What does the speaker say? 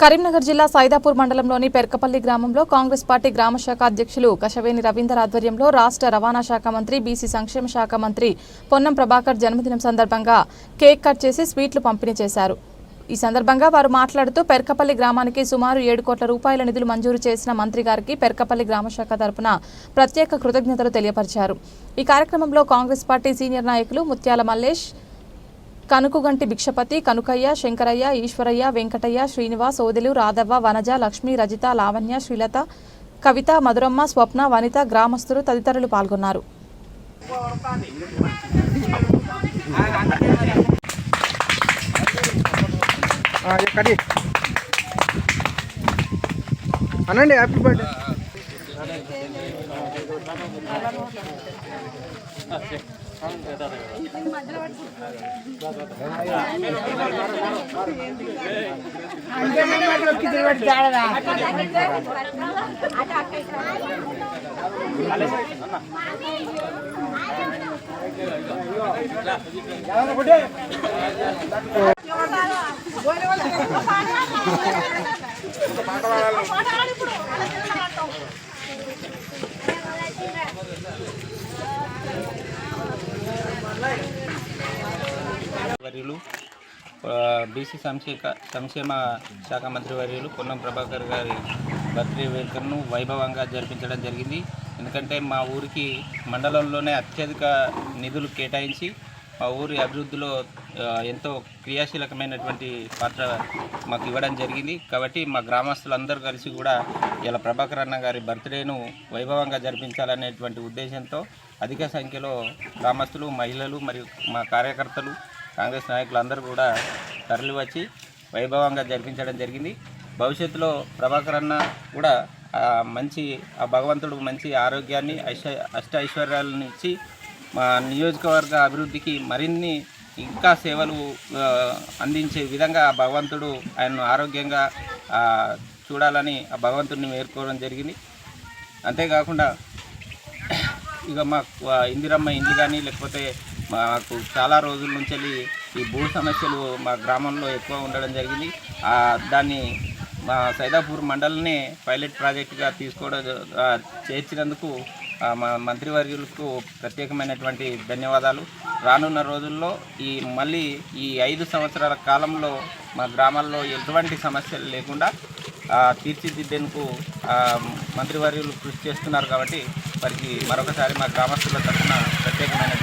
కరీంనగర్ జిల్లా సైదాపూర్ మండలంలోని పెర్కపల్లి గ్రామంలో కాంగ్రెస్ పార్టీ గ్రామ శాఖ అధ్యక్షులు కశవేని రవీందర్ ఆధ్వర్యంలో రాష్ట్ర రవాణా శాఖ మంత్రి బీసీ సంక్షేమ శాఖ మంత్రి పొన్నం ప్రభాకర్ జన్మదినం సందర్భంగా కేక్ కట్ చేసి స్వీట్లు పంపిణీ చేశారు. ఈ సందర్భంగా వారు మాట్లాడుతూ పెర్కపల్లి గ్రామానికి సుమారు 7 కోట్ల రూపాయల నిధులు మంజూరు చేసిన మంత్రి గారికి పెర్కపల్లి గ్రామ శాఖ తరపున ప్రత్యేక కృతజ్ఞతలు తెలియపరిచారు. ఈ కార్యక్రమంలో కాంగ్రెస్ పార్టీ సీనియర్ నాయకులు ముత్యాల మల్లేష్, కనుకుగంటి భిక్షపతి, కనుకయ్య, శంకరయ్య, ఈశ్వరయ్య, వెంకటయ్య, శ్రీనివాస్, ఓదెలు, రాధవ్వ, వనజ, లక్ష్మి, రజిత, లావణ్య, శ్రీలత, కవిత, మధురమ్మ, స్వప్న, వనిత, గ్రామస్తులు తదితరులు పాల్గొన్నారు. అనండి హ్యాపీ బర్త్డే. వర్యులు బీసీ సంక్షేమ శాఖ మంత్రి వర్యులు పొన్నం ప్రభాకర్ గారి బర్త్డే వేడుకలను వైభవంగా జరిపించడం జరిగింది. ఎందుకంటే మా ఊరికి మండలంలోనే అత్యధిక నిధులు కేటాయించి మా ఊరి అభివృద్ధిలో ఎంతో క్రియాశీలకమైనటువంటి పాత్ర మాకు ఇవ్వడం జరిగింది. కాబట్టి మా గ్రామస్తులందరూ కలిసి కూడా ఇలా ప్రభాకర్ అన్న గారి బర్త్డేను వైభవంగా జరిపించాలనేటువంటి ఉద్దేశంతో అధిక సంఖ్యలో గ్రామస్తులు, మహిళలు మరియు మా కార్యకర్తలు, కాంగ్రెస్ నాయకులు అందరూ కూడా తరలివచ్చి వైభవంగా జరిపించడం జరిగింది. భవిష్యత్తులో ప్రభాకర్ అన్న కూడా ఆ భగవంతుడు మంచి ఆరోగ్యాన్ని, అష్ట ఐశ్వర్యాలను ఇచ్చి మా నియోజకవర్గ అభివృద్ధికి మరిన్ని ఇంకా సేవలు అందించే విధంగా ఆ భగవంతుడు ఆయన్ను ఆరోగ్యంగా చూడాలని ఆ భగవంతుడిని వేడుకోవడం జరిగింది. అంతేకాకుండా ఇక మాకు ఇందిరమ్మ ఇండ్లు కానీ, లేకపోతే మాకు చాలా రోజుల నుంచి ఈ భూ సమస్యలు మా గ్రామంలో ఎక్కువ ఉండడం జరిగింది. దాన్ని మా సైదాపూర్ మండలనే పైలట్ ప్రాజెక్టుగా చేర్చినందుకు మా మంత్రివర్యులకు ప్రత్యేకమైనటువంటి ధన్యవాదాలు. రానున్న రోజుల్లో మళ్ళీ ఈ 5 సంవత్సరాల కాలంలో మా గ్రామాల్లో ఎటువంటి సమస్యలు లేకుండా తీర్చిదిద్దేందుకు మంత్రివర్యులు కృషి చేస్తున్నారు. కాబట్టి వారికి మరొకసారి మా గ్రామస్తుల తరఫున ప్రత్యేకమైన